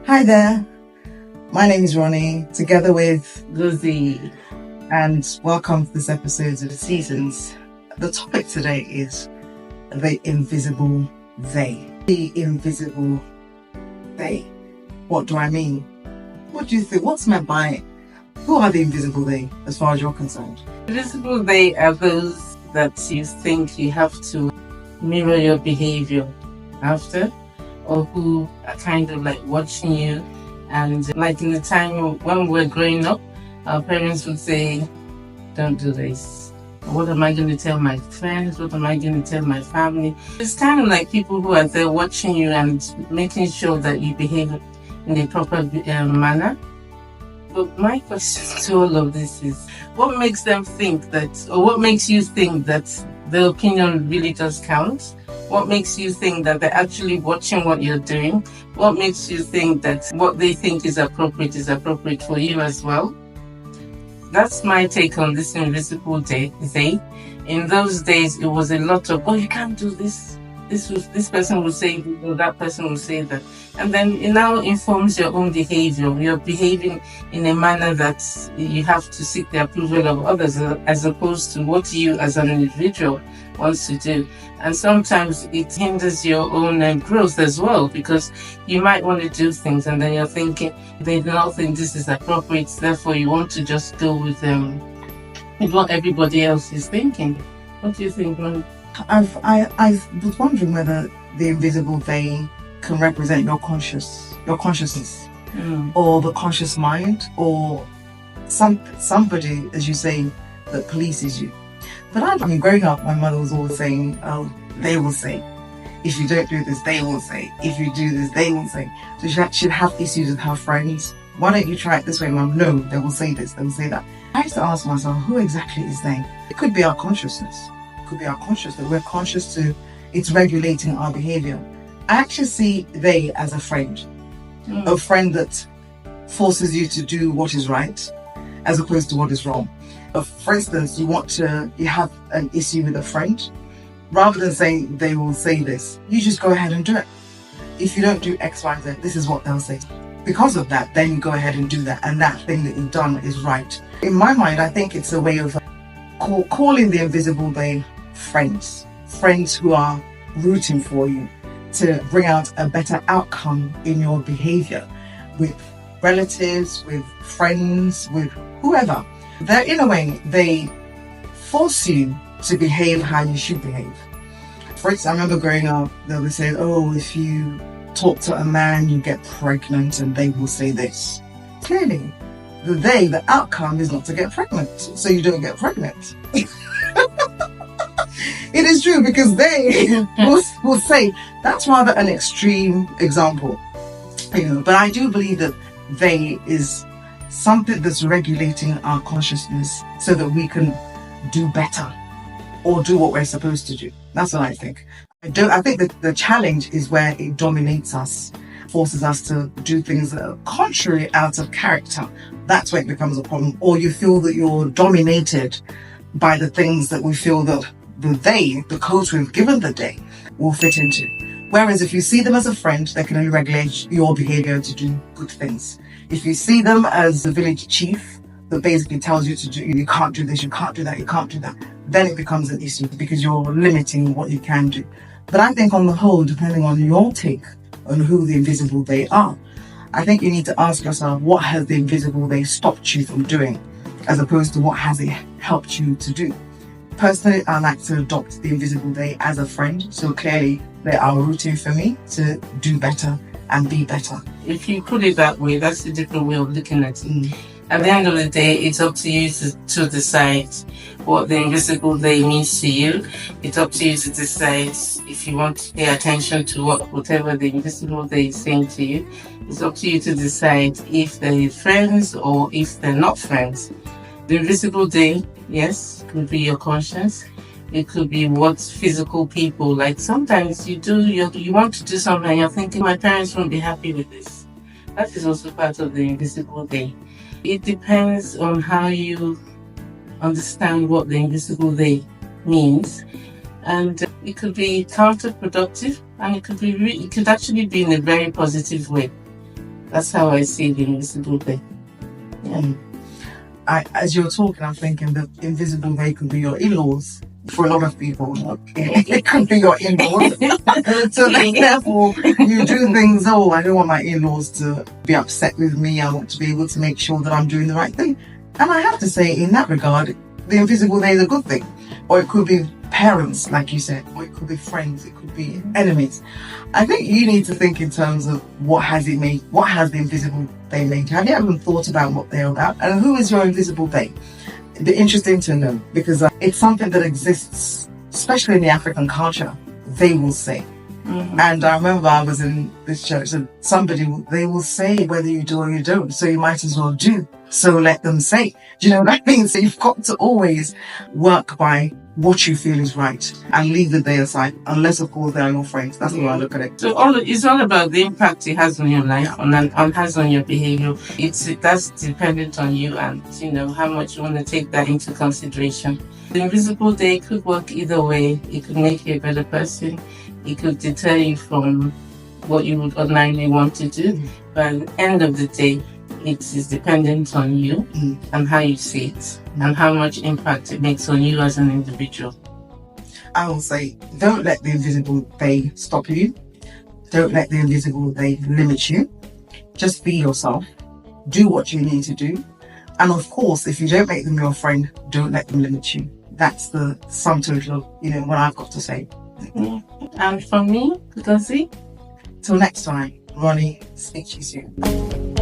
Hi there, my name is Ronnie, together with Lizzie. and welcome to this episode of The Seasons. The topic today is the invisible they. The invisible they. What do I mean? What do you think? What's meant by it? Who are the invisible they, as far as you're concerned? Invisible they are those that you think you have to mirror your behavior after, or who are kind of like watching you. And like in the time when we were growing up, our parents would say, don't do this. What am I going to tell my friends? What am I going to tell my family? It's kind of like people who are there watching you and making sure that you behave in a proper manner. But my question to all of this is, what makes them think that, or what makes you think that the opinion really does count? What makes you think that they're actually watching what you're doing? What makes you think that what they think is appropriate for you as well? That's my take on this invisible they. In those days, it was a lot of, oh, you can't do this. This person will say, or that person will say that. And then it now informs your own behavior. You're behaving in a manner that you have to seek the approval of others, as opposed to what you as an individual wants to do. And sometimes it hinders your own growth as well, because you might want to do things and then you're thinking, they do not think this is appropriate, therefore you want to just go with what everybody else is thinking. What do you think, man? I was wondering whether the invisible they can represent your consciousness, or the conscious mind, or somebody, as you say, that polices you. But I mean, growing up, my mother was always saying, "Oh, they will say. If you don't do this, they will say. If you do this, they will say." So she'd have issues with her friends. Why don't you try it this way, Mum? No, they will say this, they will say that. I used to ask myself, who exactly is they? It could be our consciousness. Could be our conscious, that we're conscious to it's regulating our behavior. I actually see they as a friend that forces you to do what is right as opposed to what is wrong. For instance, you have an issue with a friend, rather than saying they will say this, you just go ahead and do it. If you don't do X, Y, Z, this is what they'll say. Because of that, then you go ahead and do that, and that thing that you've done is right. In my mind, I think it's a way of calling the invisible they friends who are rooting for you to bring out a better outcome in your behavior with relatives, with friends, with whoever. They're, in a way, they force you to behave how you should behave. For instance, I remember growing up, they would say, oh, if you talk to a man, you get pregnant, and they will say this. Clearly, the outcome is not to get pregnant, so you don't get pregnant. It is true, because they will say, that's rather an extreme example. But I do believe that they is something that's regulating our consciousness so that we can do better or do what we're supposed to do. That's what I think. I think that the challenge is where it dominates us, forces us to do things that are contrary, out of character. That's where it becomes a problem. Or you feel that you're dominated by the things that we feel that the codes we've given the day will fit into. Whereas if you see them as a friend, they can only regulate your behavior to do good things. If you see them as the village chief that basically tells you to do, you can't do this, you can't do that, you can't do that, then it becomes an issue because you're limiting what you can do. But I think on the whole, depending on your take on who the invisible they are, I think you need to ask yourself, what has the invisible they stopped you from doing, as opposed to what has it helped you to do. Personally, I like to adopt the invisible they as a friend, so clearly they are rooting for me to do better and be better. If you put it that way, that's a different way of looking at it. At the end of the day, it's up to you to decide what the invisible they means to you. It's up to you to decide if you want to pay attention to whatever the invisible they is saying to you. It's up to you to decide if they're friends or if they're not friends. The invisible they, yes, could be your conscience. It could be what physical people, like sometimes you want to do something and you're thinking, my parents won't be happy with this. That is also part of the invisible they. It depends on how you understand what the invisible they means. And it could be counterproductive, and it could actually be in a very positive way. That's how I see the invisible day. Yeah. As you're talking, I'm thinking the invisible they could be your in-laws. For a lot of people, it could be your in-laws. So therefore, you do things. Oh, I don't want my in-laws to be upset with me. I want to be able to make sure that I'm doing the right thing. And I have to say, in that regard, the invisible they is a good thing. Or it could be parents, like you said, or it could be friends, it could be enemies. I think you need to think in terms of what has it made, what has the invisible they made. Have you ever thought about what they're about? And who is your invisible they? It'd be interesting to know, because it's something that exists, especially in the African culture, they will say. Mm-hmm. And I remember I was in this church and they will say whether you do or you don't, so you might as well do. So let them say. Do you know what I mean? So you've got to always work by what you feel is right and leave the day aside, unless of course they are your friends. That's the way I look at it. So it's all about the impact it has on your life, and has on your behavior. That's dependent on you, and how much you want to take that into consideration. The invisible day could work either way. It could make you a better person. It could deter you from what you would ordinarily want to do. But at the end of the day, it is dependent on you and how you see it and how much impact it makes on you as an individual. I will say, don't let the invisible they stop you. Don't let the invisible they limit you. Just be yourself. Do what you need to do. And of course, if you don't make them your friend, don't let them limit you. That's the sum total of, what I've got to say. Yeah. And for me, Lucy, till next time, Ronnie, speak to you soon.